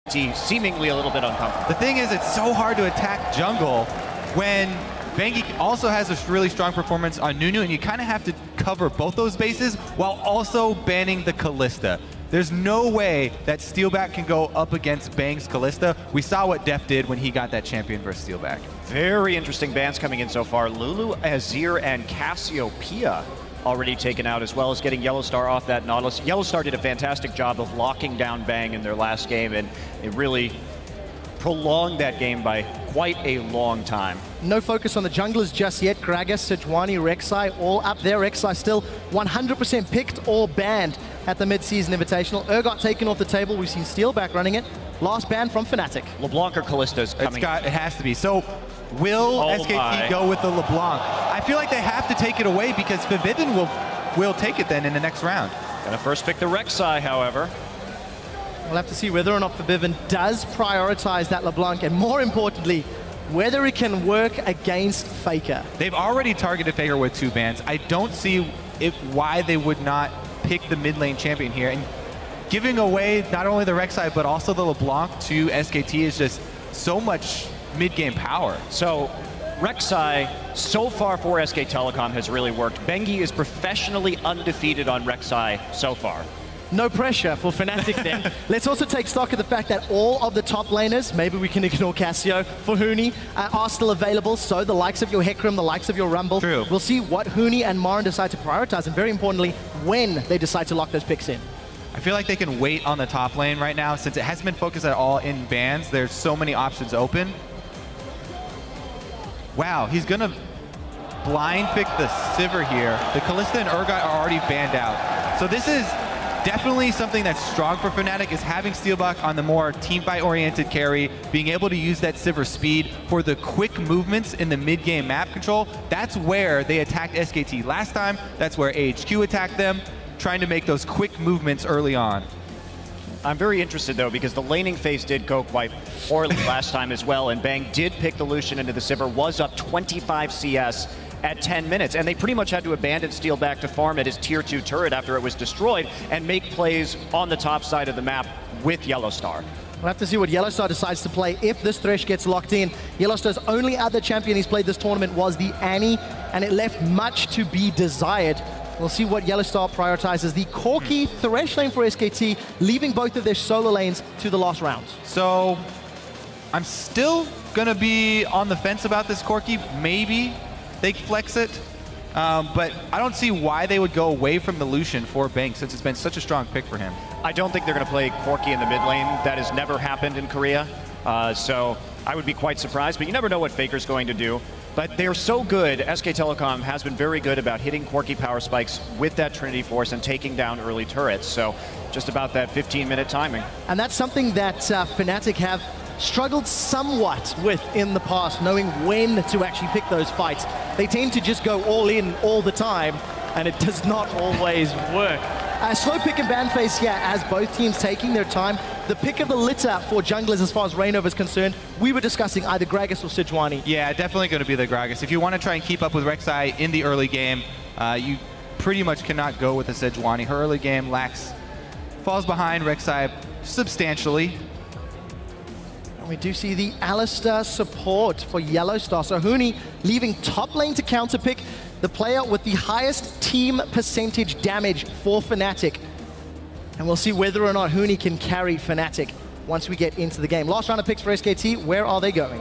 seemingly a little bit uncomfortable. The thing is, it's so hard to attack jungle when Bengi also has a really strong performance on Nunu, and you kind of have to cover both those bases while also banning the Kalista. There's no way that Steelback can go up against Bang's Kalista. We saw what Def did when he got that champion versus Steelback. Very interesting bans coming in so far. Lulu, Azir, and Cassiopeia already taken out, as well as getting YellowStar off that Nautilus. YellowStar did a fantastic job of locking down Bang in their last game, and it really prolonged that game by quite a long time. No focus on the junglers just yet. Gragas, Sejuani, Rek'Sai, all up there. Rek'Sai still 100% picked or banned at the mid-season Invitational. Urgot taken off the table. We've seen Steelback running it. Last ban from Fnatic. LeBlanc or Kalista's coming. It has to be. So will SKT go with the LeBlanc? I feel like they have to take it away because Febiven will take it then in the next round. Gonna first pick the Rek'Sai, however. We'll have to see whether or not Febiven does prioritize that LeBlanc, and more importantly, whether it can work against Faker. They've already targeted Faker with 2 bans. I don't see why they would not pick the mid lane champion here. And giving away not only the Rek'Sai, but also the LeBlanc to SKT is just so much mid-game power. So Rek'Sai, so far for SK Telecom, has really worked. Bengi is professionally undefeated on Rek'Sai so far. No pressure for Fnatic then. Let's also take stock of the fact that all of the top laners, maybe we can ignore Cassio for Huni, are still available. So the likes of your Hecarim, the likes of your Rumble. True. We'll see what Huni and MaRin decide to prioritize, and very importantly, when they decide to lock those picks in. I feel like they can wait on the top lane right now since it hasn't been focused at all in bans. There's so many options open. Wow, he's gonna blind pick the Sivir here. The Kalista and Urgot are already banned out. So this is definitely something that's strong for Fnatic, is having Steelback on the more teamfight-oriented carry, being able to use that Sivir speed for the quick movements in the mid-game map control. That's where they attacked SKT last time. That's where AHQ attacked them, trying to make those quick movements early on. I'm very interested, though, because the laning phase did go quite poorly last time as well, and Bang did pick the Lucian into the Sivir, was up 25 CS at 10 minutes, and they pretty much had to abandon Steelback to farm at his tier 2 turret after it was destroyed and make plays on the top side of the map with YellowStar. We'll have to see what YellowStar decides to play if this Thresh gets locked in. YellowStar's only other champion he's played this tournament was the Annie, and it left much to be desired. We'll see what YellowStar prioritizes. The Corki Thresh lane for SKT, leaving both of their solo lanes to the last round. So I'm still gonna be on the fence about this Corki. Maybe they flex it, but I don't see why they would go away from the Lucian for Bang since it's been such a strong pick for him. I don't think they're going to play Corki in the mid lane. That has never happened in Korea, so I would be quite surprised, but you never know what Faker's going to do. But they're so good, SK Telecom has been very good about hitting Corki power spikes with that Trinity Force and taking down early turrets, so just about that 15-minute timing. And that's something that Fnatic have struggled somewhat with in the past, knowing when to actually pick those fights. They tend to just go all in all the time, and it does not always work. Slow pick and ban phase here as both teams taking their time. The pick of the litter for junglers as far as Reignover is concerned, we were discussing either Gragas or Sejuani. Yeah, definitely going to be the Gragas. If you want to try and keep up with Rek'Sai in the early game, you pretty much cannot go with the Sejuani. Her early game falls behind Rek'Sai substantially. We do see the Alistar support for YellowStar. So Huni leaving top lane to counterpick, the player with the highest team percentage damage for Fnatic. And we'll see whether or not Huni can carry Fnatic once we get into the game. Last round of picks for SKT, where are they going?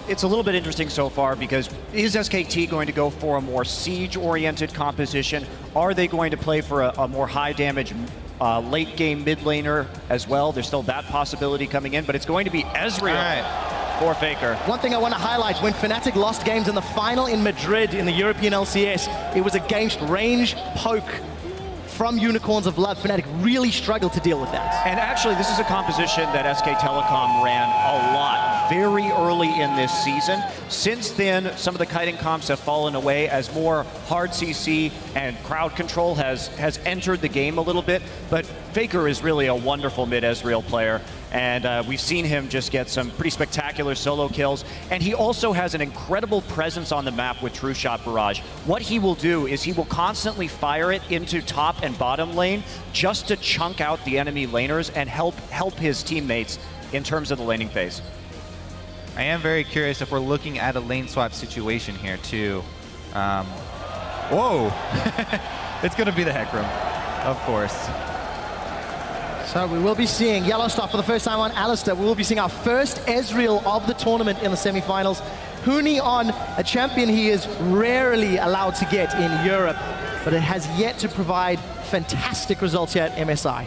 It's a little bit interesting so far because is SKT going to go for a more siege-oriented composition? Are they going to play for a more high-damage late game mid laner as well? There's still that possibility coming in, but it's going to be Ezreal for Faker. One thing I want to highlight, when Fnatic lost games in the final in Madrid in the European LCS, it was against range poke from Unicorns of Love. Fnatic really struggled to deal with that. And actually, this is a composition that SK Telecom ran a lot. very early in this season. Since then, some of the kiting comps have fallen away as more hard CC and crowd control has entered the game a little bit, but Faker is really a wonderful mid-Ezreal player, and we've seen him just get some pretty spectacular solo kills, and he also has an incredible presence on the map with True Shot Barrage. What he will do is he will constantly fire it into top and bottom lane just to chunk out the enemy laners and help his teammates in terms of the laning phase. I am very curious if we're looking at a lane swap situation here too. Whoa! It's going to be the Hecarim, of course. So we will be seeing YellowStar for the first time on Alistar. We will be seeing our first Ezreal of the tournament in the semifinals. Huni on a champion he is rarely allowed to get in Europe, but it has yet to provide fantastic results here at MSI.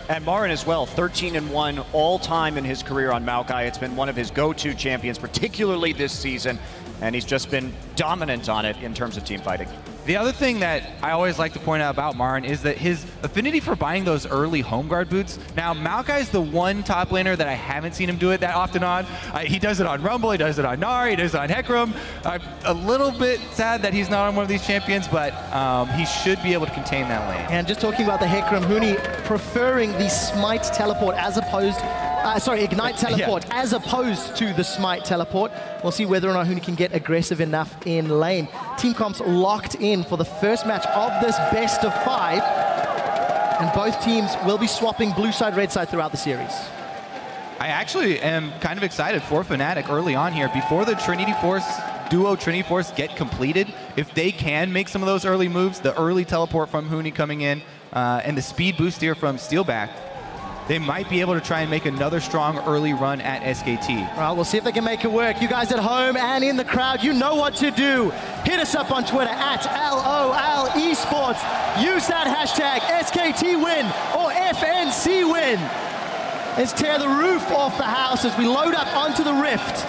And MaRin as well, 13-1 all-time in his career on Maokai. It's been one of his go-to champions, particularly this season, and he's just been dominant on it in terms of team fighting. The other thing that I always like to point out about MaRin is that his affinity for buying those early home guard boots. Now, Maokai is the one top laner that I haven't seen him do it that often on. He does it on Rumble, he does it on Nari, he does it on Hecarim. I'm a little bit sad that he's not on one of these champions, but he should be able to contain that lane. And just talking about the Hecarim, Huni preferring the Smite teleport as opposed, Ignite teleport as opposed to the Smite teleport. We'll see whether or not Huni can get aggressive enough in lane. Team comps locked in for the first match of this best of 5. And both teams will be swapping blue side, red side throughout the series. I actually am kind of excited for Fnatic early on here. Before the Trinity Force, duo Trinity Force get completed, if they can make some of those early moves, the early teleport from Huni coming in, and the speed boost here from Steelback, they might be able to try and make another strong early run at SKT. Well, we'll see if they can make it work. You guys at home and in the crowd, you know what to do. Hit us up on Twitter at LOL Esports. Use that hashtag SKT win or FNC win. Let's tear the roof off the house as we load up onto the Rift.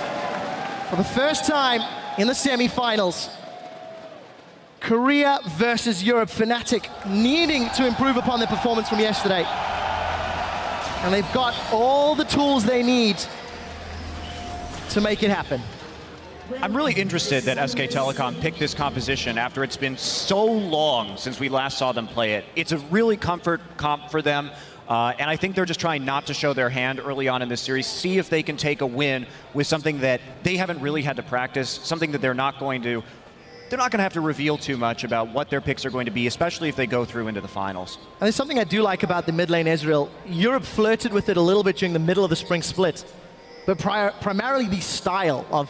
For the first time in the semifinals, Korea versus Europe. Fnatic needing to improve upon their performance from yesterday. And they've got all the tools they need to make it happen. I'm really interested that SK Telecom picked this composition after it's been so long since we last saw them play it. It's a really comfort comp for them, and I think they're just trying not to show their hand early on in this series, see if they can take a win with something that they haven't really had to practice, something that they're not going to have to reveal too much about what their picks are going to be, especially if they go through into the finals. And there's something I do like about the mid lane Ezreal. Europe flirted with it a little bit during the middle of the spring split, but primarily the style of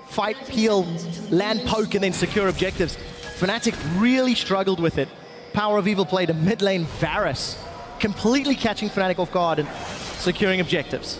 fight, peel, land poke, and then secure objectives. Fnatic really struggled with it. Power of Evil played a mid lane Varus, completely catching Fnatic off guard and securing objectives.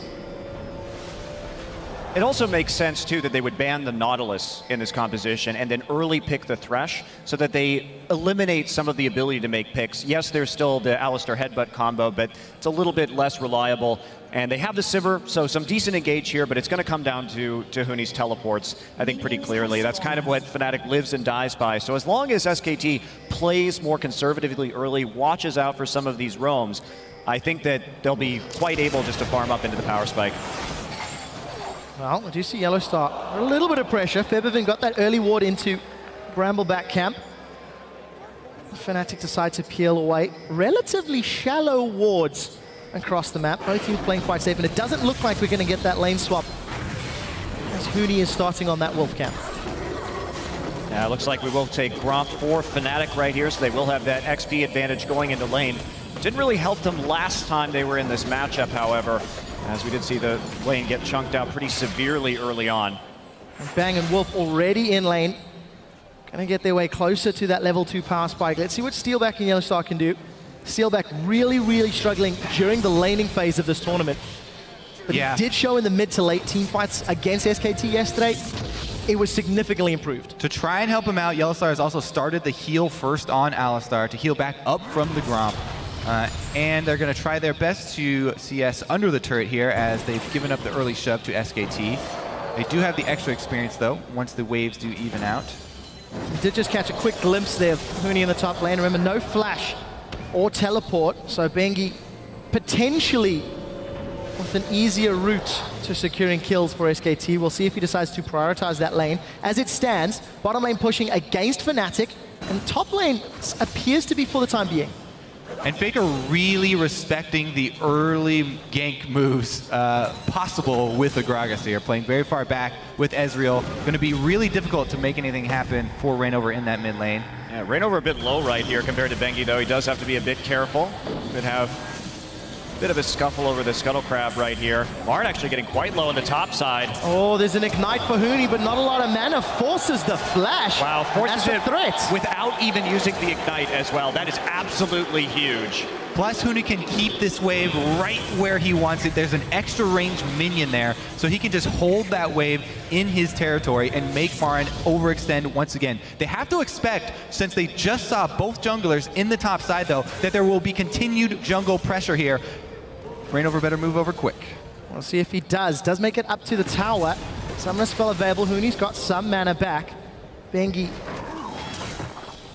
It also makes sense, too, that they would ban the Nautilus in this composition and then early pick the Thresh so that they eliminate some of the ability to make picks. Yes, there's still the Alistar headbutt combo, but it's a little bit less reliable. And they have the Sivir, so some decent engage here, but it's going to come down to Huni's teleports, I think, pretty clearly. That's kind of what Fnatic lives and dies by. So as long as SKT plays more conservatively early, watches out for some of these roams, I think that they'll be quite able just to farm up into the power spike. Well, we do see YellowStar. A little bit of pressure. Febiven got that early ward into Brambleback camp. Fnatic decide to peel away. Relatively shallow wards across the map. Both teams playing quite safe, and it doesn't look like we're going to get that lane swap as Huni is starting on that Wolf camp. It looks like we will take Gromp for Fnatic right here, so they will have that XP advantage going into lane. Didn't really help them last time they were in this matchup, however, as we did see the lane get chunked out pretty severely early on. And Bang and Wolf already in lane. Gonna get their way closer to that level 2 power spike. Let's see what Steelback and YellowStar can do. Steelback really struggling during the laning phase of this tournament. But he did show in the mid to late team fights against SKT yesterday. It was significantly improved. To try and help him out, YellowStar has also started the heal first on Alistar to heal back up from the Gromp. And they're going to try their best to CS under the turret here as they've given up the early shove to SKT. They do have the extra experience, though, once the waves do even out. We did just catch a quick glimpse there of Huni in the top lane. Remember, no flash or teleport, so Bengi potentially with an easier route to securing kills for SKT. We'll see if he decides to prioritize that lane. As it stands, bottom lane pushing against Fnatic, and top lane appears to be for the time being. And Faker really respecting the early gank moves possible with the Gragas here, playing very far back with Ezreal. Going to be really difficult to make anything happen for Reignover in that mid lane. Yeah, Reignover a bit low right here compared to Bengi, though. He does have to be a bit careful. Could have a bit of a scuffle over the Scuttle Crab right here. MaRin actually getting quite low on the top side. Oh, there's an Ignite for Huni, but not a lot of mana. Forces the flash. Wow, forces it threat without even using the Ignite as well. That is absolutely huge. Plus, Huni can keep this wave right where he wants it. There's an extra range minion there, so he can just hold that wave in his territory and make MaRin overextend once again. They have to expect, since they just saw both junglers in the top side, though, that there will be continued jungle pressure here. Reignover better move over quick. We'll see if he does. Does make it up to the tower. Summoner spell available. Huni's got some mana back. Bengi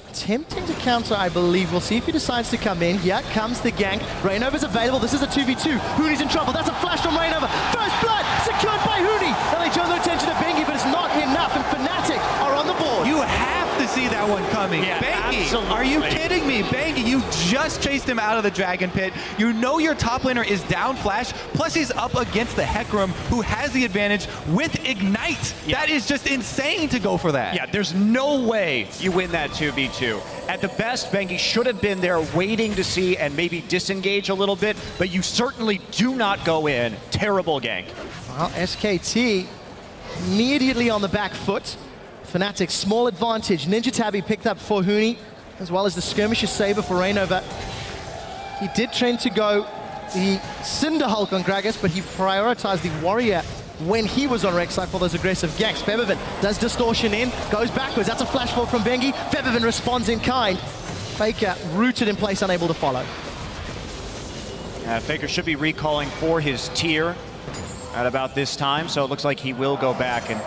attempting to counter, I believe. We'll see if he decides to come in. Here comes the gank. Reignover's available. This is a 2v2. Huni's in trouble. That's a flash from Reignover. First blood secured by Huni. And they turn their attention to Bengi, but it's not enough. And Fnatic are on the board. You have to see that one coming. Yeah, Bengi, absolutely. Are you kidding me? Bengi, you just chased him out of the Dragon Pit. You know your top laner is down flash, plus he's up against the Hecarim, who has the advantage with Ignite. Yeah. That is just insane to go for that. Yeah, there's no way you win that 2v2. At the best, Bengi should have been there waiting to see and maybe disengage a little bit, but you certainly do not go in. Terrible gank. Well, SKT immediately on the back foot. Fnatic, small advantage. Ninja Tabby picked up for Huni, as well as the Skirmisher Saber for Reignover. He did train to go the Cinder Hulk on Gragas, but he prioritized the Warrior when he was on Rek'Sai for those aggressive ganks. Febiven does distortion in, goes backwards. That's a flash fall from Bengi. Febiven responds in kind. Faker rooted in place, unable to follow. Faker should be recalling for his tier at about this time, so it looks like he will go back and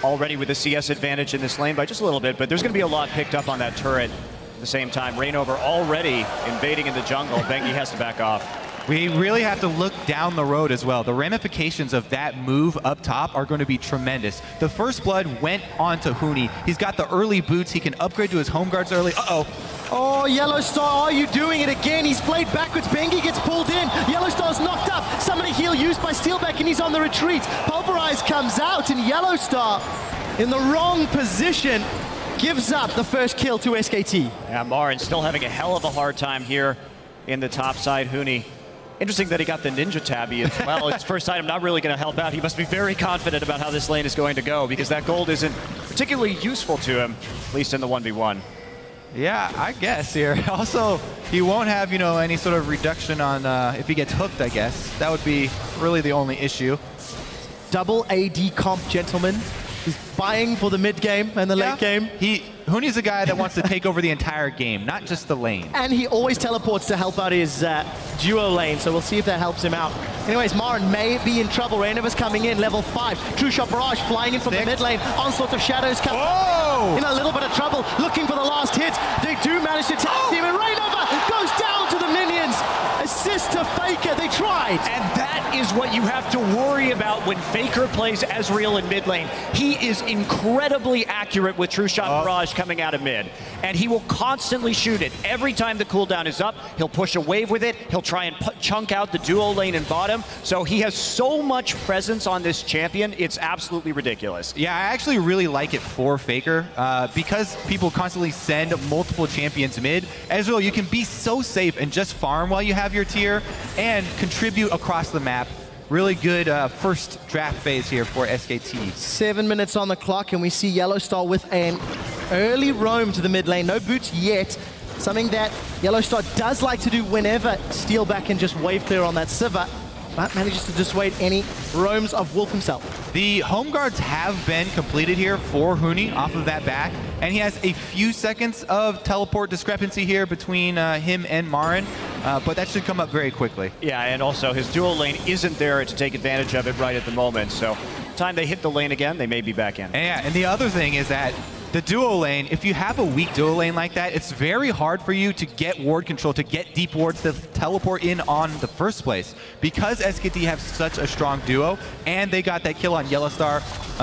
already with the CS advantage in this lane by just a little bit, but there's going to be a lot picked up on that turret at the same time. Reignover already invading in the jungle. Bengi has to back off. We really have to look down the road as well. The ramifications of that move up top are going to be tremendous. The first blood went on to Huni. He's got the early boots. He can upgrade to his home guards early. Uh-oh. Oh, YellowStar, are you doing it again? He's played backwards. Bengi gets pulled in. YellowStar's knocked up. Summoning heal used by Steelback, and he's on the retreat. Pulverize comes out, and YellowStar in the wrong position gives up the first kill to SKT. Yeah, MaRin still having a hell of a hard time here in the top side. Huni. Interesting that he got the Ninja Tabby as well. It's first item not really going to help out. He must be very confident about how this lane is going to go because that gold isn't particularly useful to him, at least in the 1v1. Yeah, I guess here. Also, he won't have, you know, any sort of reduction on if he gets hooked, I guess. That would be really the only issue. Double AD comp, gentlemen. He's buying for the mid game and the late game. Huni's a guy that wants to take over the entire game, not just the lane. And he always teleports to help out his duo lane, so we'll see if that helps him out. Anyways, MaRin may be in trouble. Reignover's coming in, level 5. True Shot Barrage flying in from the mid lane. Onslaught of Shadows coming in a little bit of trouble, looking for the last hit. They do manage to tag team, and Reignover goes down to the minions. Assist to Faker, they tried. And that is what you have to worry about when Faker plays Ezreal in mid lane. He is incredibly accurate with True Shot Barrage coming out of mid. And he will constantly shoot it. Every time the cooldown is up, he'll push a wave with it. He'll try and chunk out the duo lane and bottom. So he has so much presence on this champion, it's absolutely ridiculous. Yeah, I actually really like it for Faker. Because people constantly send multiple champions mid, Ezreal, you can be so safe and just farm while you have your tier and contribute across the map. Really good first draft phase here for SKT. 7 minutes on the clock, and we see YellowStar with an early roam to the mid lane. No boots yet. Something that YellowStar does like to do whenever Steelback can just wave clear on that Sivir, but manages to dissuade any roams of Wolf himself. The home guards have been completed here for Huni off of that back, and he has a few seconds of teleport discrepancy here between him and MaRin, but that should come up very quickly. Yeah, and also his dual lane isn't there to take advantage of it right at the moment, so time they hit the lane again, they may be back in. And the other thing is that the duo lane, if you have a weak duo lane like that, it's very hard for you to get ward control, to get deep wards to teleport in on the first place. Because SKT have such a strong duo, and they got that kill on YellowStar,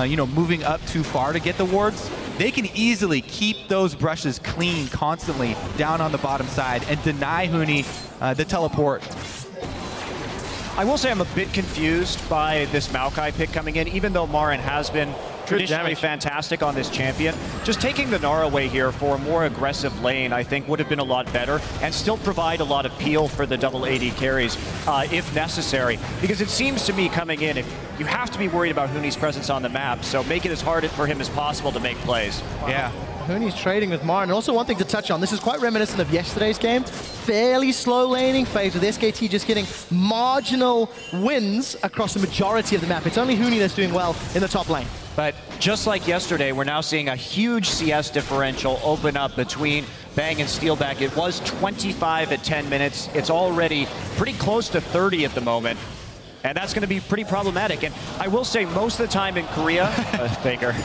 you know, moving up too far to get the wards, they can easily keep those brushes clean constantly down on the bottom side and deny Huni the teleport. I will say I'm a bit confused by this Maokai pick coming in, even though MaRin has been traditionally fantastic on this champion. Just taking the Gnar away here for a more aggressive lane, I think, would have been a lot better and still provide a lot of peel for the double AD carries if necessary. Because it seems to me coming in, if you have to be worried about Huni's presence on the map, so make it as hard for him as possible to make plays. Wow. Yeah. Huni's trading with MaRin. And also one thing to touch on, this is quite reminiscent of yesterday's game. Fairly slow laning phase with SKT just getting marginal wins across the majority of the map. It's only Huni that's doing well in the top lane. But just like yesterday, we're now seeing a huge CS differential open up between Bang and Steelback. It was 25 at 10 minutes. It's already pretty close to 30 at the moment. And that's going to be pretty problematic. And I will say most of the time in Korea, Faker.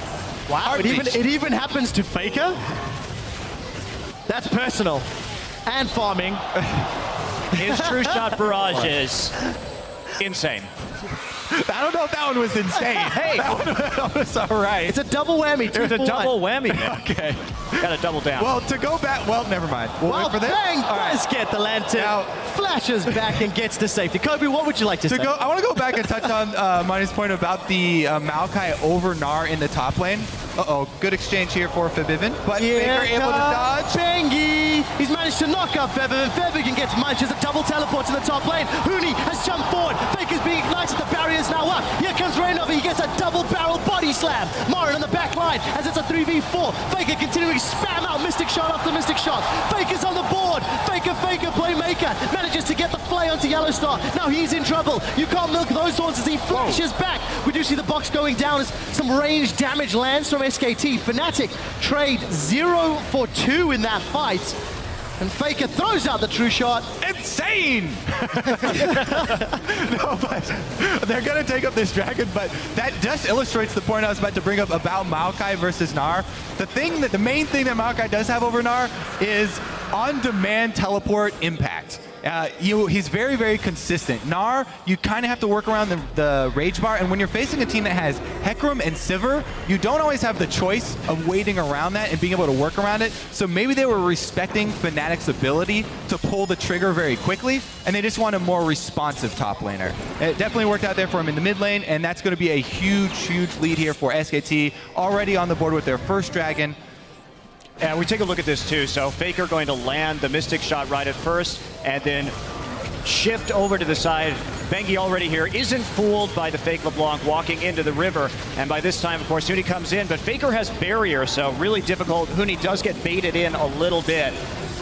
Wow, it even happens to Faker? That's personal. And farming. His true shot barrage is insane. I don't know if that one was insane. Hey, that was all right. It's a double whammy. It's a double whammy, man. Okay. Got to double down. Well, to go back, well, never mind. We'll wait for this. Bang does get the lantern. Now, flashes back and gets to safety. Kobe, what would you like to say? I want to go back and touch on Monty's point about the Maokai over Gnar in the top lane. Uh-oh, good exchange here for Febiven, but Faker able to dodge. Bengi! He's managed to knock up Febiven. Febiven gets munches, a double teleport to the top lane. Huni has jumped forward. Faker's being ignited, the barrier's now up. Here comes Reignover, he gets a double barrel body slam. MaRin on the back line as it's a 3v4. Faker continuing to spam out Mystic Shot after Mystic Shot. Faker's on the board. Faker, playmaker, manages to get the flay onto YellowStar. Now he's in trouble. You can't milk those horns as he flashes back. We do see the box going down as some range damage lands from SKT. Fnatic trade 0 for 2 in that fight. And Faker throws out the true shot. Insane! No, but they're going to take up this dragon, but that just illustrates the point I was about to bring up about Maokai versus Gnar. The main thing that Maokai does have over Gnar is on-demand teleport impact. He's very, very consistent. Gnar, you kind of have to work around the rage bar, and when you're facing a team that has Hecarim and Sivir, you don't always have the choice of waiting around that and being able to work around it. So maybe they were respecting Fnatic's ability to pull the trigger very quickly, and they just want a more responsive top laner. It definitely worked out there for him in the mid lane, and that's going to be a huge, huge lead here for SKT, already on the board with their first dragon. And we take a look at this too. So Faker going to land the Mystic Shot right at first and then shift over to the side. Bengi already here isn't fooled by the fake LeBlanc walking into the river. And by this time, of course, Huni comes in, but Faker has barrier, so really difficult. Huni does get baited in a little bit.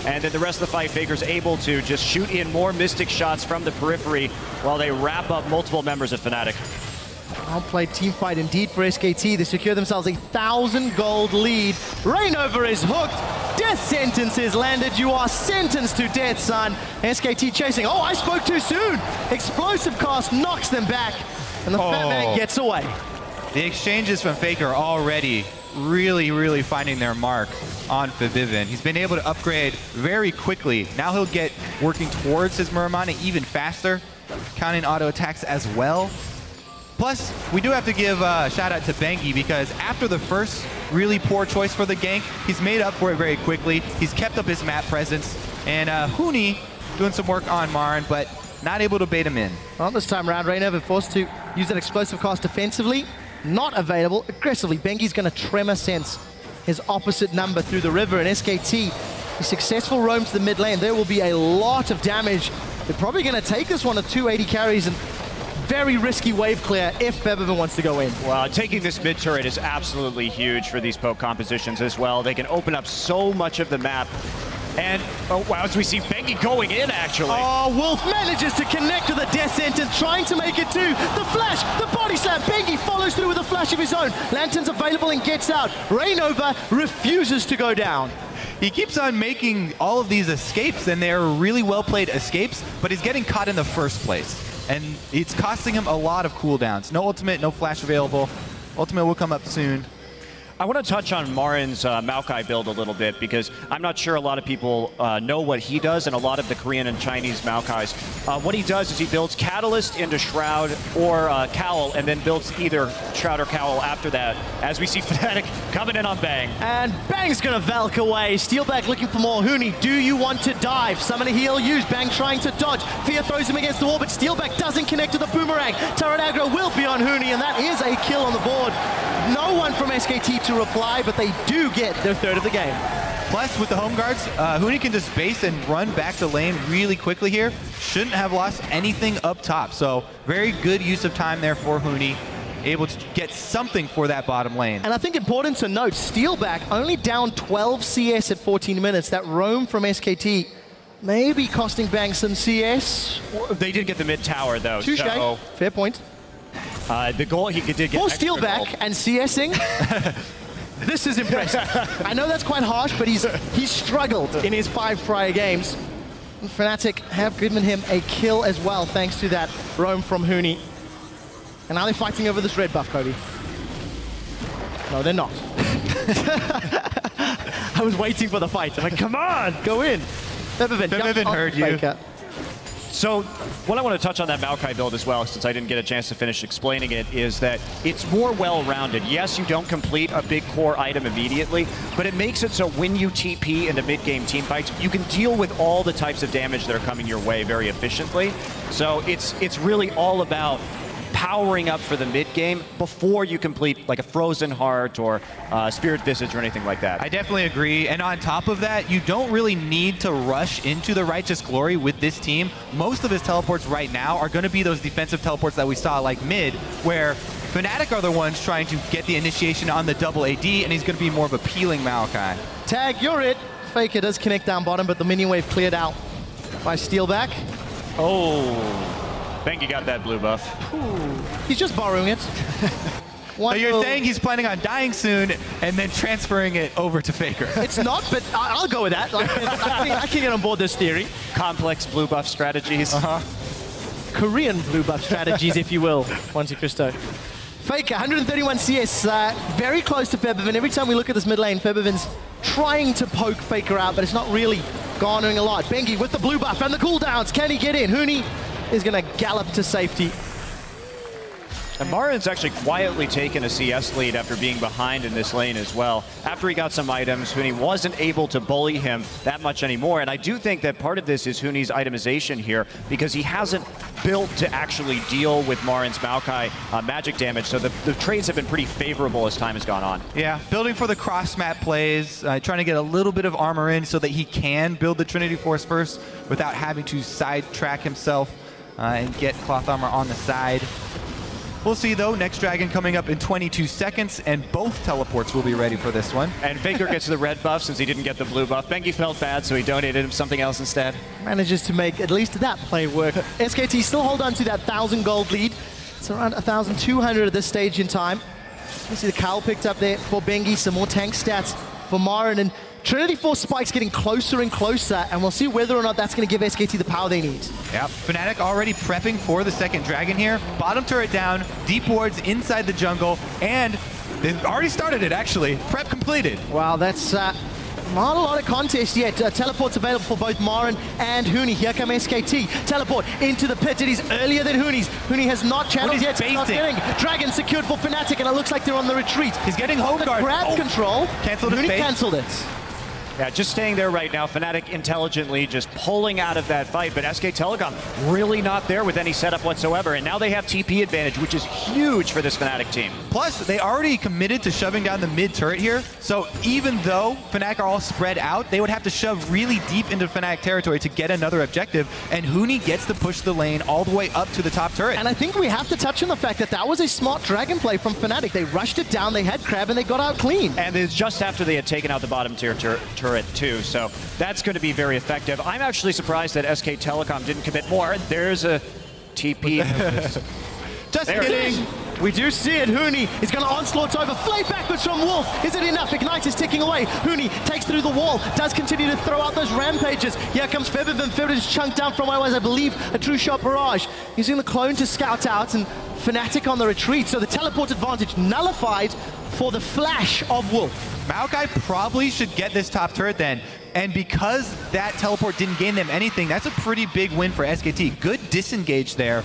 And then the rest of the fight, Faker's able to just shoot in more Mystic Shots from the periphery while they wrap up multiple members of Fnatic. Well-played team fight indeed for SKT. They secure themselves a 1,000 gold lead. Reignover is hooked. Death sentence is landed. You are sentenced to death, son. SKT chasing. Oh, I spoke too soon. Explosive cast knocks them back, and the fat man gets away. The exchanges from Faker are already really, really finding their mark on Febiven. He's been able to upgrade very quickly. Now he'll get working towards his Muramana even faster, counting auto attacks as well. Plus, we do have to give a shout out to Bengi because after the first really poor choice for the gank, he's made up for it very quickly. He's kept up his map presence. And Huni doing some work on MaRin, but not able to bait him in. Well, this time around, Reignover forced to use that explosive cast defensively. Not available. Aggressively, Bengi's going to tremor sense his opposite number through the river. And SKT, a successful roam to the mid lane. There will be a lot of damage. They're probably going to take this one at 280 carries and very risky wave clear if Febiven wants to go in. Well, taking this mid turret is absolutely huge for these poke compositions as well. They can open up so much of the map. And, oh wow, as we see Bengi going in, actually. Oh, Wolf manages to connect with a death sentence, trying to make it two. The flash, the body slam. Bengi follows through with a flash of his own. Lantern's available and gets out. Reignover refuses to go down. He keeps on making all of these escapes, and they're really well-played escapes, but he's getting caught in the first place. And it's costing him a lot of cooldowns. No ultimate, no flash available. Ultimate will come up soon. I want to touch on MaRin's Maokai build a little bit because I'm not sure a lot of people know what he does, and a lot of the Korean and Chinese Maokais. What he does is he builds Catalyst into Shroud or Cowl, and then builds either Shroud or Cowl after that, as we see Fnatic coming in on Bang. And Bang's going to Valk away. Steelback looking for more. Huni, do you want to dive? Summon a heal used. Bang trying to dodge. Fear throws him against the wall, but Steelback doesn't connect to the boomerang. Turret aggro will be on Huni, and that is a kill on the board. No one from SKT to reply, but they do get their third of the game. Plus, with the home guards, Huni can just base and run back to lane really quickly here. Shouldn't have lost anything up top. So very good use of time there for Huni. Able to get something for that bottom lane. And I think important to note, Steelback only down 12 CS at 14 minutes. That roam from SKT maybe costing Bang some CS. They did get the mid tower though. Touche. So fair point. the goal he did get For Steelback and CSing, this is impressive. I know that's quite harsh, but he's struggled in his 5 prior games. And Fnatic have given him a kill as well, thanks to that roam from Huni. And now they're fighting over this red buff, Cody. No, they're not. I was waiting for the fight. I'm like, come on, go in. Febiven heard you. Faker. So what I want to touch on that Maokai build as well, since I didn't get a chance to finish explaining it, is that it's more well-rounded. Yes, you don't complete a big core item immediately, but it makes it so when you TP in the mid-game team fights, you can deal with all the types of damage that are coming your way very efficiently. So it's really all about powering up for the mid-game before you complete like a Frozen Heart or Spirit Visage or anything like that. I definitely agree. And on top of that, you don't really need to rush into the Righteous Glory with this team. Most of his teleports right now are going to be those defensive teleports that we saw like mid, where Fnatic are the ones trying to get the initiation on the double AD, and he's going to be more of a peeling Maokai. Tag, you're it. Faker does connect down bottom, but the minion wave cleared out by Steelback. Oh. Bengi got that blue buff. Ooh, he's just borrowing it. So you're saying he's planning on dying soon and then transferring it over to Faker? It's not, but I'll go with that. I can get on board this theory. Complex blue buff strategies. Korean blue buff strategies, if you will, MonteCristo. Faker, 131 CS, very close to Febiven. Every time we look at this mid lane, Febiven's trying to poke Faker out, but it's not really garnering a lot. Bengi with the blue buff and the cooldowns. Can he get in? Huni is going to gallop to safety. And MaRin's actually quietly taken a CS lead after being behind in this lane as well. After he got some items, Huni wasn't able to bully him that much anymore. And I do think that part of this is Huni's itemization here, because he hasn't built to actually deal with MaRin's Maokai magic damage. So the trades have been pretty favorable as time has gone on. Yeah, building for the cross-map plays, trying to get a little bit of armor in so that he can build the Trinity Force first without having to sidetrack himself and get cloth armor on the side. We'll see, though. Next dragon coming up in 22 seconds, and both teleports will be ready for this one. And Faker gets the red buff since he didn't get the blue buff. Bengi felt bad, so he donated him something else instead. Manages to make at least that play work. SKT still hold on to that 1,000 gold lead. It's around 1,200 at this stage in time. You see the cowl picked up there for Bengi, some more tank stats for MaRin, and Trinity Force spikes getting closer and closer, and we'll see whether or not that's going to give SKT the power they need. Yep, Fnatic already prepping for the second dragon here. Bottom turret down, deep wards inside the jungle, and they've already started it, actually. Prep completed. Wow, that's not a lot of contest yet. Teleports available for both MaRin and Huni. Here come SKT. Teleport into the pit. It is earlier than Huni's. Huni has not channeled yet. Not getting. Dragon secured for Fnatic, and it looks like they're on the retreat. He's getting home guard. Grab control. Canceled his Huni bait. cancelled it. Yeah, just staying there right now. Fnatic intelligently just pulling out of that fight, but SK Telecom really not there with any setup whatsoever. And now they have TP advantage, which is huge for this Fnatic team. Plus, they already committed to shoving down the mid turret here. So even though Fnatic are all spread out, they would have to shove really deep into Fnatic territory to get another objective. And Huni gets to push the lane all the way up to the top turret. And I think we have to touch on the fact that that was a smart dragon play from Fnatic. They rushed it down, they had Crab, and they got out clean. And it's just after they had taken out the bottom tier turret too, so that's going to be very effective. I'm actually surprised that SK Telecom didn't commit more. There's a TP. Just kidding. We do see it. Huni is going to onslaught over. Flay backwards from Wolf. Is it enough? Ignite is ticking away. Huni takes through the wall. Does continue to throw out those rampages. Here comes Febiven. Febiven's chunked down from what was, I believe, a true shot barrage. Using the clone to scout out, and Fnatic on the retreat. So the teleport advantage nullified for the flash of Wolf. Maokai probably should get this top turret then. And because that teleport didn't gain them anything, that's a pretty big win for SKT. Good disengage there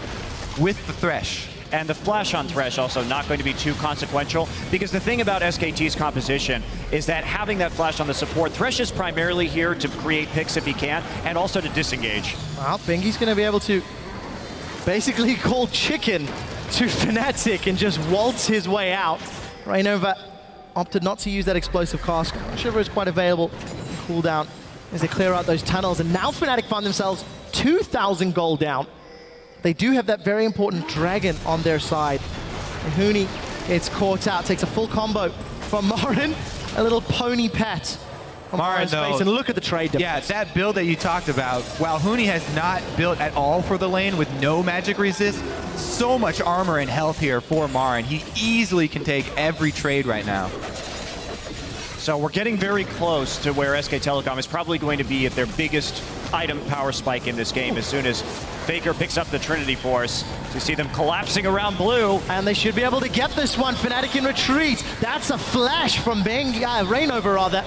with the Thresh. And the flash on Thresh also not going to be too consequential, because the thing about SKT's composition is that having that flash on the support, Thresh is primarily here to create picks if he can, and also to disengage. Well, Bengi's going to be able to basically call chicken to Fnatic and just waltz his way out. Reignover opted not to use that explosive cast. Shiver is quite available in cooldown as they clear out those tunnels, and now Fnatic find themselves 2,000 gold down. They do have that very important dragon on their side. And Huni gets caught out, takes a full combo from MaRin. A little pony pat on MaRin's face, and look at the trade difference. Yeah, it's that build that you talked about. While Huni has not built at all for the lane with no magic resist, so much armor and health here for MaRin. He easily can take every trade right now. So we're getting very close to where SK Telecom is probably going to be at their biggest item power spike in this game as soon as Faker picks up the Trinity Force. You see them collapsing around blue. And they should be able to get this one. Fnatic in retreat. That's a flash from Bengi, Reignover rather,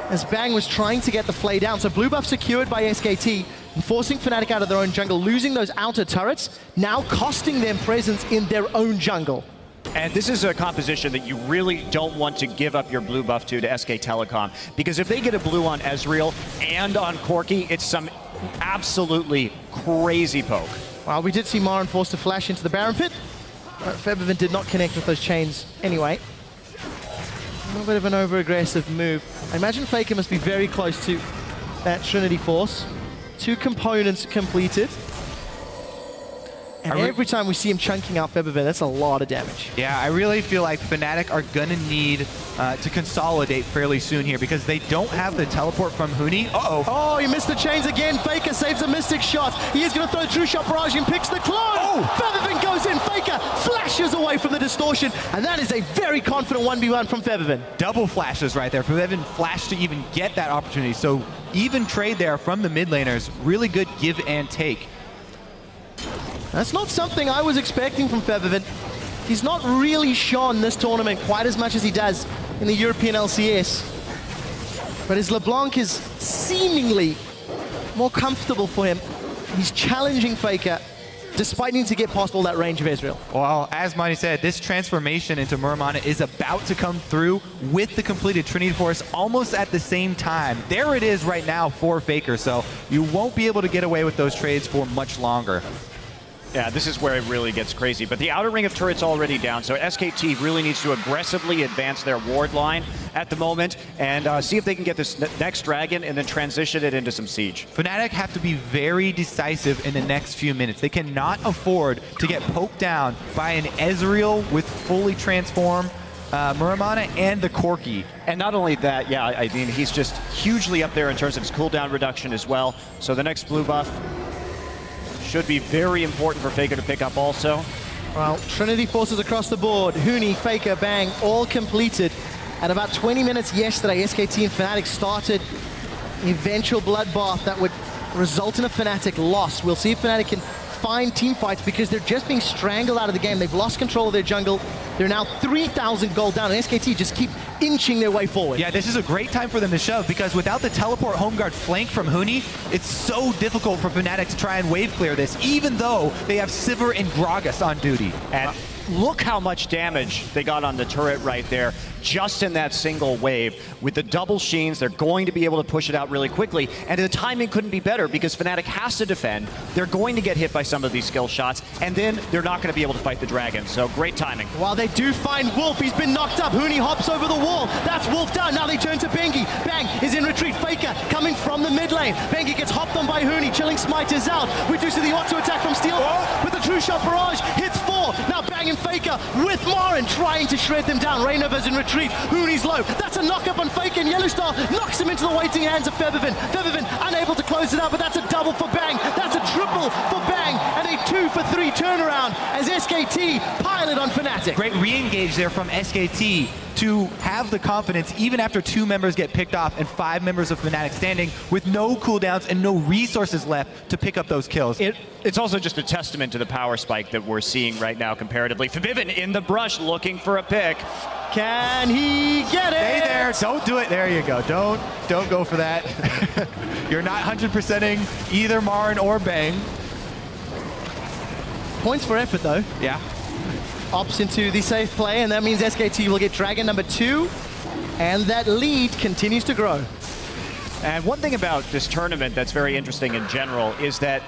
as Bang was trying to get the Flay down. So blue buff secured by SKT, and forcing Fnatic out of their own jungle, losing those outer turrets, now costing them presence in their own jungle. And this is a composition that you really don't want to give up your blue buff to SK Telecom, because if they get a blue on Ezreal and on Corki, it's some absolutely crazy poke. Well, we did see MaRin forced to flash into the Baron pit, but Febiven did not connect with those chains anyway. A little bit of an over-aggressive move. I imagine Faker must be very close to that Trinity Force. 2 components completed. And every time we see him chunking out Febiven, that's a lot of damage. Yeah, I really feel like Fnatic are going to need to consolidate fairly soon here, because they don't have the teleport from Huni. Uh-oh. Oh, he missed the chains again. Faker saves a Mystic Shot. He is going to throw the True Shot Barrage and picks the clone. Oh. Febiven goes in. Faker flashes away from the distortion, and that is a very confident 1v1 from Febiven. Double flashes right there. Febiven flashed to even get that opportunity. So even trade there from the mid laners. Really good give and take. That's not something I was expecting from Febiven. He's not really shone this tournament quite as much as he does in the European LCS. But his LeBlanc is seemingly more comfortable for him. He's challenging Faker, despite needing to get past all that range of Ezreal. Well, as Monty said, this transformation into Muramana is about to come through with the completed Trinity Force almost at the same time. There it is right now for Faker, so you won't be able to get away with those trades for much longer. Yeah, this is where it really gets crazy. But the outer ring of turrets already down, so SKT really needs to aggressively advance their ward line at the moment and see if they can get this next dragon and then transition it into some siege. Fnatic have to be very decisive in the next few minutes. They cannot afford to get poked down by an Ezreal with fully transformed Muramana and the Corki. And not only that, yeah, I mean, he's just hugely up there in terms of his cooldown reduction as well. So the next blue buff should be very important for Faker to pick up also. Well, Trinity Forces across the board. Huni, Faker, Bang, all completed. At about 20 minutes yesterday, SKT and Fnatic started an eventual bloodbath that would result in a Fnatic loss. We'll see if Fnatic can find team fights, because they're just being strangled out of the game. They've lost control of their jungle. They're now 3,000 gold down, and SKT just keep inching their way forward. Yeah, this is a great time for them to shove, because without the teleport home guard flank from Huni, it's so difficult for Fnatic to try and wave clear this, even though they have Sivir and Gragas on duty. And look how much damage they got on the turret right there, just in that single wave. With the double sheens, they're going to be able to push it out really quickly, and the timing couldn't be better, because Fnatic has to defend. They're going to get hit by some of these skill shots, and then they're not going to be able to fight the dragon, so great timing. While they do find Wolf, he's been knocked up. Huni hops over the wall. That's Wolf down. Now they turn to Bengi. Bang is in retreat. Faker coming from the mid lane. Bengi gets hopped on by Huni. Chilling Smite is out. We do see the auto attack from Steelback with the True Shot Barrage. Hits 4. Now Bang and Faker with MaRin trying to shred them down. Reignover's in retreat. Huni's low. That's a knock up on Faker, and YellowStar knocks him into the waiting hands of Febiven. Febiven unable to close it out, but that's a double for Bang. That's a triple for Bang, and a 2 for 3 turnaround as SKT pile it on Fnatic. Great re-engage there from SKT to have the confidence even after 2 members get picked off and 5 members of Fnatic standing with no cooldowns and no resources left to pick up those kills. It's also just a testament to the power spike that we're seeing right now comparatively. Febiven in the brush looking for a pick. Can he get it? Stay there, don't do it. There you go, don't go for that. You're not 100%ing either MaRin or Bang. Points for effort though. Yeah. Opts into the safe play, and that means SKT will get Dragon number 2, and that lead continues to grow. And one thing about this tournament that's very interesting in general is that,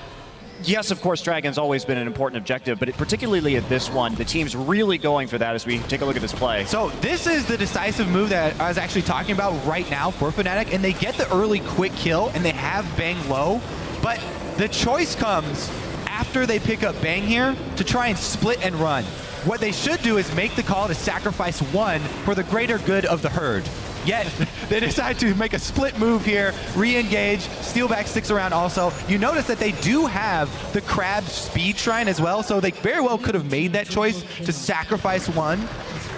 yes, of course, Dragon's always been an important objective, but particularly at this one, the team's really going for that as we take a look at this play. So this is the decisive move that I was actually talking about right now for Fnatic, and they get the early quick kill, and they have Bang low, but the choice comes after they pick up Bang here to try and split and run. What they should do is make the call to sacrifice 1 for the greater good of the herd. Yet, they decide to make a split move here, re-engage, Steelback sticks around also. You notice that they do have the Crab Speed Shrine as well, so they very well could have made that choice to sacrifice 1.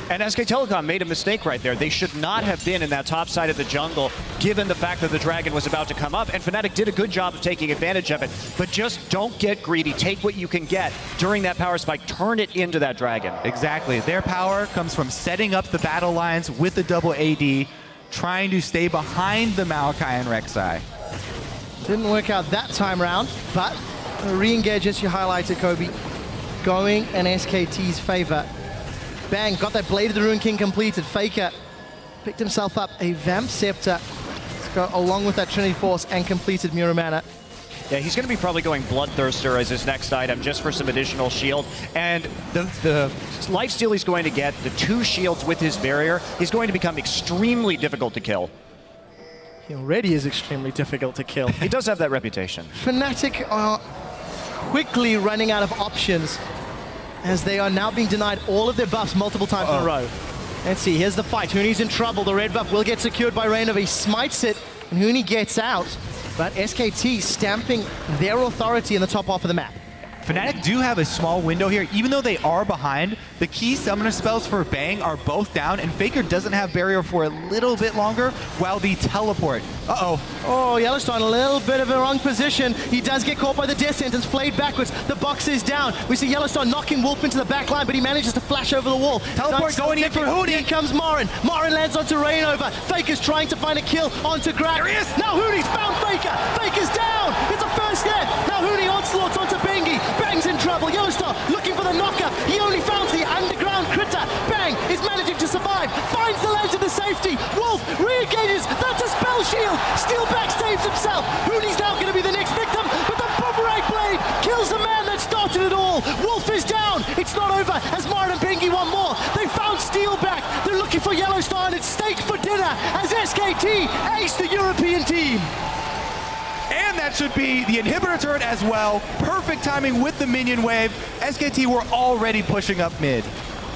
And SK Telecom made a mistake right there. They should not have been in that top side of the jungle, given the fact that the Dragon was about to come up. And Fnatic did a good job of taking advantage of it. But just don't get greedy. Take what you can get during that power spike. Turn it into that Dragon. Exactly. Their power comes from setting up the battle lines with the double AD, trying to stay behind the Maokai and Rek'Sai. Didn't work out that time round, but a re-engage, as you highlighted, Kobe, going in SKT's favor. Bang, got that Blade of the Ruin King completed. Faker picked himself up a Vamp Scepter. Let's go along with that Trinity Force and completed Muramana. Yeah, he's going to be probably going Bloodthirster as his next item just for some additional shield. And the lifesteal he's going to get, the 2 shields with his barrier, he's going to become extremely difficult to kill. He already is extremely difficult to kill. He does have that reputation. Fnatic are quickly running out of options as they are now being denied all of their buffs multiple times in a row. Let's see, here's the fight. Huni's in trouble. The red buff will get secured by Reignover. He smites it, and Huni gets out. But SKT stamping their authority in the top half of the map. Fnatic do have a small window here. Even though they are behind, the key summoner spells for Bang are both down, and Faker doesn't have barrier for a little bit longer, while the teleport. Oh, YellowStar in a little bit of a wrong position. He does get caught by the death sentence, flayed backwards. The box is down. We see YellowStar knocking Wolf into the back line, but he manages to flash over the wall. Teleport going in for Huni. Here comes MaRin. MaRin lands onto Reignover. Faker's trying to find a kill onto Gragas. There he is. Now Huni's found Faker. Faker's down. It's a first hit. Now Huni onslaughts onto Bengi. Bang's in trouble. YellowStar looking for the knocker. He only found the underground critter. Bang is managing to survive. Finds the ledge of the safety. Wolf re-engages. That's a spell shield. Steelback saves himself. Huni's now going to be the next victim, but the boomerang blade kills the man that started it all. Wolf is down. It's not over as MaRin and Bengi want more. They found Steelback. They're looking for YellowStar, and it's steak for dinner as SKT ace the European team. And that should be the inhibitor turret as well. Perfect timing with the minion wave. SKT were already pushing up mid.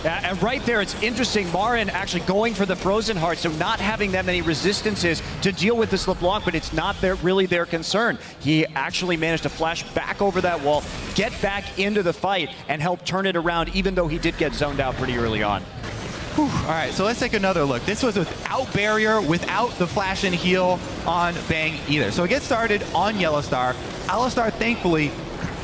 And right there, it's interesting, MaRin actually going for the Frozen Heart, so not having that many resistances to deal with this LeBlanc, but it's not really their concern. He actually managed to flash back over that wall, get back into the fight, and help turn it around, even though he did get zoned out pretty early on. All right, so let's take another look. This was without barrier, without the flash and heal on Bang either. So it gets started on YellowStar. Alistar, thankfully,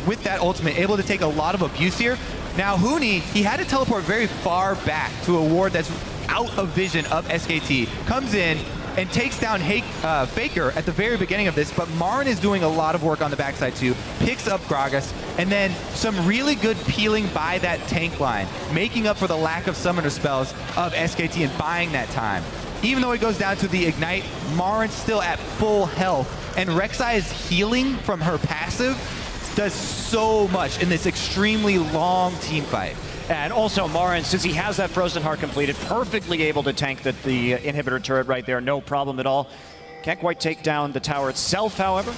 with that ultimate, able to take a lot of abuse here. Now, Huni, he had to teleport very far back to a ward that's out of vision of SKT. Comes in and takes down Faker at the very beginning of this, but MaRin is doing a lot of work on the backside too. Picks up Gragas, and then some really good peeling by that tank line, making up for the lack of summoner spells of SKT and buying that time. Even though it goes down to the Ignite, MaRin's still at full health, and Rek'Sai's healing from her passive does so much in this extremely long team fight. And also MaRin, since he has that Frozen Heart completed, perfectly able to tank the inhibitor turret right there, no problem at all. Can't quite take down the tower itself, however.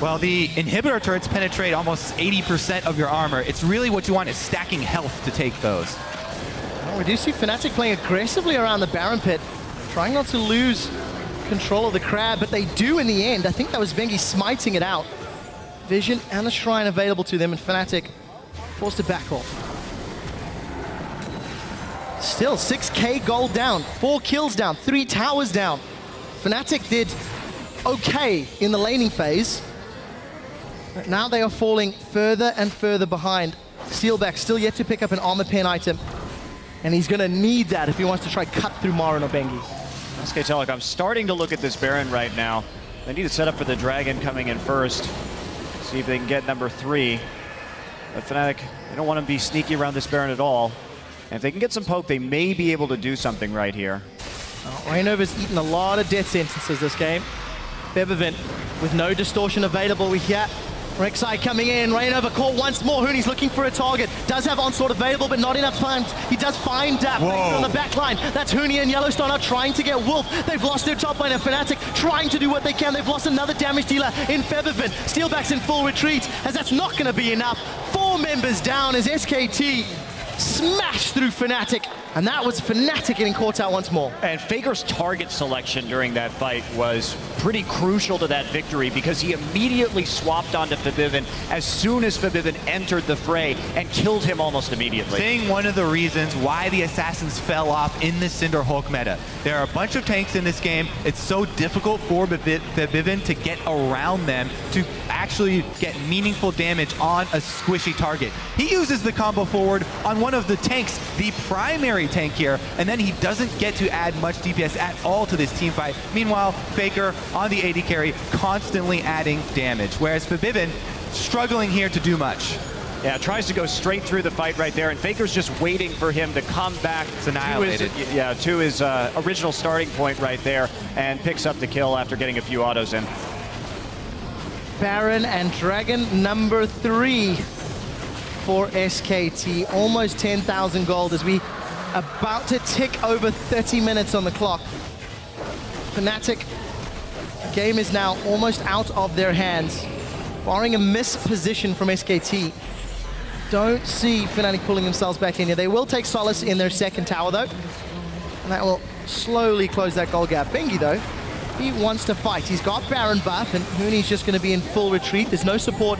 Well, the inhibitor turrets penetrate almost 80% of your armor. It's really what you want is stacking health to take those. Well, we do see Fnatic playing aggressively around the Baron Pit, trying not to lose control of the crab, but they do in the end. I think that was Bengi smiting it out. Vision and the Shrine available to them, and Fnatic Forced to back off. Still 6K gold down, 4 kills down, 3 towers down. Fnatic did okay in the laning phase. But now they are falling further and further behind. Steelback still yet to pick up an armor pen item. And he's going to need that if he wants to try cut through MaRin or Bengi. SK Telecom starting to look at this Baron right now. They need to set up for the Dragon coming in first. See if they can get number 3. But Fnatic, they don't want to be sneaky around this Baron at all. And if they can get some poke, they may be able to do something right here. Reignover's eaten a lot of death sentences this game. Febiven with no distortion available. We hear Rek'Sai coming in. Reignover caught once more. Huni's looking for a target. Does have onslaught available, but not enough time. He does find on the back line. That's Huni and YellowStar now trying to get Wolf. They've lost their top laner. Fnatic trying to do what they can. They've lost another damage dealer in Febiven. Steelback's in full retreat, as that's not going to be enough. 4 members down as SKT smashed through Fnatic, and that was Fnatic getting caught out once more. And Faker's target selection during that fight was pretty crucial to that victory because he immediately swapped onto Febiven as soon as Febiven entered the fray and killed him almost immediately. Saying one of the reasons why the Assassins fell off in the Cinder Hulk meta. There are a bunch of tanks in this game. It's so difficult for Febiven to get around them to actually get meaningful damage on a squishy target. He uses the combo forward on one of the tanks, the primary tank here, and then he doesn't get to add much DPS at all to this team fight. Meanwhile, Faker on the AD carry, constantly adding damage, whereas Febiven struggling here to do much. Yeah, tries to go straight through the fight right there, and Faker's just waiting for him to come back to his original starting point right there, and picks up the kill after getting a few autos in. Baron and Dragon number 3 for SKT. Almost 10,000 gold as we about to tick over 30 minutes on the clock. Fnatic, the game is now almost out of their hands. Barring a missed position from SKT, don't see Fnatic pulling themselves back in here. They will take solace in their second tower though, and that will slowly close that goal gap. Bengi though, he wants to fight. He's got Baron buff, and Huni's just going to be in full retreat. There's no support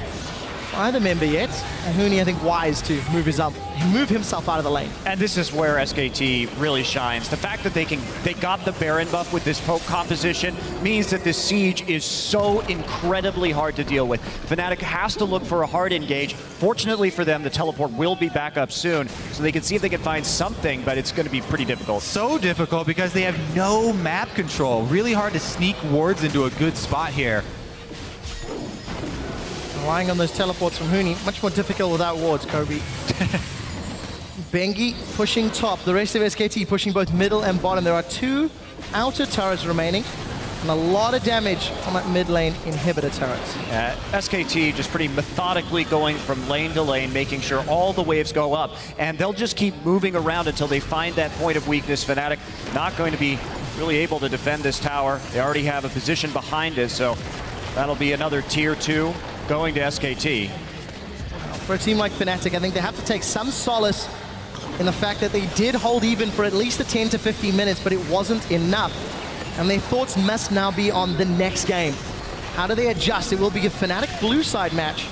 by the member yet. And Huni, I think, wise to move himself out of the lane. And this is where SKT really shines. The fact that they got the Baron buff with this poke composition means that this siege is so incredibly hard to deal with. Fnatic has to look for a hard engage. Fortunately for them, the teleport will be back up soon, so they can see if they can find something, but it's going to be pretty difficult. So difficult because they have no map control. Really hard to sneak wards into a good spot here. Relying on those teleports from Huni, much more difficult without wards, Kobe. Bengi pushing top, the rest of SKT pushing both middle and bottom. There are 2 outer turrets remaining, and a lot of damage on that mid lane inhibitor turrets. SKT just pretty methodically going from lane to lane, making sure all the waves go up, and they'll just keep moving around until they find that point of weakness. Fnatic not going to be really able to defend this tower. They already have a position behind it, so that'll be another tier 2 going to SKT. For a team like Fnatic, I think they have to take some solace in the fact that they did hold even for at least the 10 to 15 minutes, but it wasn't enough. And their thoughts must now be on the next game. How do they adjust? It will be a Fnatic blue side match,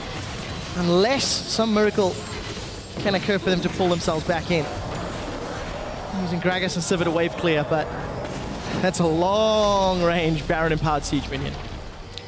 unless some miracle can occur for them to pull themselves back in. Using Gragas and Sivir to wave clear, but that's a long range Baron empowered siege minion.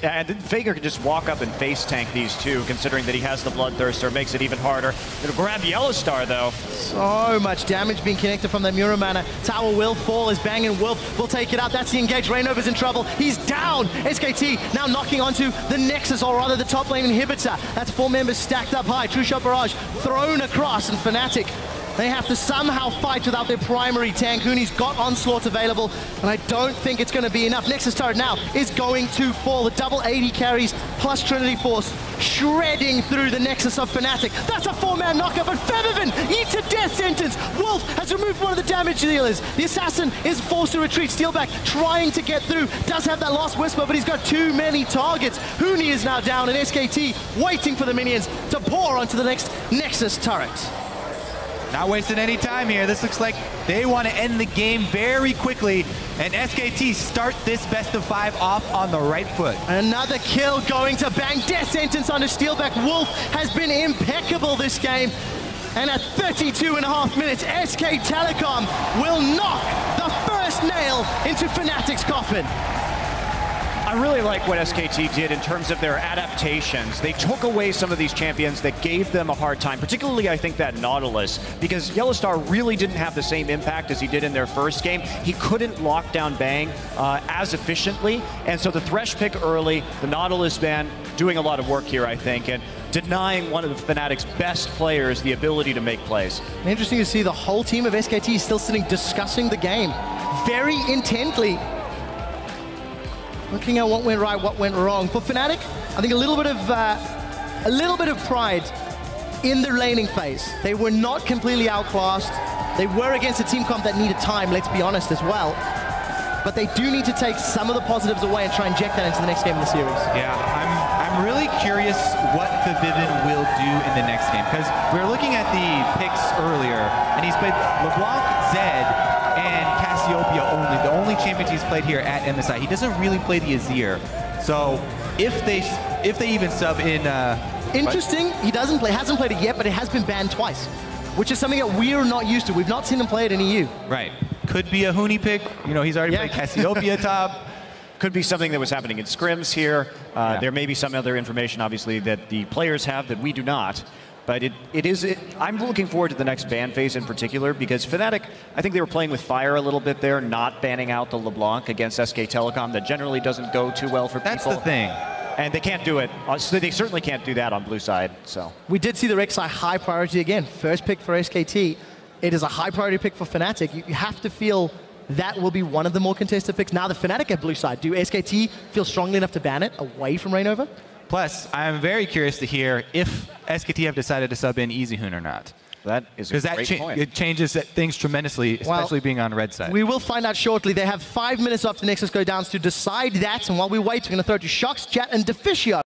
And Faker can just walk up and face tank these two, considering that he has the Bloodthirster. Makes it even harder. Gonna grab YellowStar though. So much damage being connected from that Mura mana. Tower will fall as Bang and Wolf will take it out. That's the engage. Reignover's in trouble. He's down. SKT now knocking onto the Nexus, or rather the top lane inhibitor. That's 4 members stacked up high. True Shot Barrage thrown across, and Fnatic, they have to somehow fight without their primary tank. Huni's got onslaught available, and I don't think it's going to be enough. Nexus turret now is going to fall. The double 80 carries plus Trinity Force shredding through the Nexus of Fnatic. That's a 4-man knockup, but Febiven eats a death sentence. Wolf has removed one of the damage dealers. The assassin is forced to retreat. Steelback trying to get through. Does have that last whisper, but he's got too many targets. Huni is now down, and SKT waiting for the minions to pour onto the next Nexus turret. Not wasting any time here. This looks like they want to end the game very quickly, and SKT start this best of 5 off on the right foot. Another kill going to Bang. Death sentence on a Steelback. Wolf has been impeccable this game. And at 32.5 minutes, SK Telecom will knock the first nail into Fnatic's coffin. I really like what SKT did in terms of their adaptations. They took away some of these champions that gave them a hard time, particularly I think that Nautilus, because YellowStar really didn't have the same impact as he did in their first game. He couldn't lock down Bang as efficiently, and so the Thresh pick early, the Nautilus ban doing a lot of work here, I think, and denying one of the Fnatic's best players the ability to make plays. Interesting to see the whole team of SKT still sitting discussing the game very intently. Looking at what went right, what went wrong. For Fnatic, I think a little bit of pride in their laning phase. They were not completely outclassed. They were against a team comp that needed time, let's be honest, as well. But they do need to take some of the positives away and try and inject that into the next game of the series. Yeah, I'm really curious what Febiven will do in the next game, because we were looking at the picks earlier, and he's played LeBlanc, Zed, and Cassiopeia only, the only champions he's played here at MSI. He doesn't really play the Azir. So if they even sub in... Interesting, he hasn't played it yet, but it has been banned twice, which is something that we're not used to. We've not seen him play it in EU. Right. Could be a Huni pick. You know, he's already played Cassiopeia top. Could be something that was happening in scrims here. There may be some other information, obviously, that the players have that we do not. But I'm looking forward to the next ban phase in particular, because Fnatic, I think they were playing with fire a little bit there, not banning out the LeBlanc against SK Telecom. That generally doesn't go too well for people. That's the thing. And they can't do it. So they certainly can't do that on blue side. So we did see the Rek'Sai high priority again. First pick for SKT. It is a high priority pick for Fnatic. You have to feel that will be one of the more contested picks. Now the Fnatic at blue side. Do SKT feel strongly enough to ban it away from Reignover? Plus, I'm very curious to hear if SKT have decided to sub in EasyHoon or not. That is a great point. It changes things tremendously, especially being on red side. We will find out shortly. They have 5 minutes after Nexus go down to decide that. And while we wait, we're going to throw to Shox, Chat, and Deficio.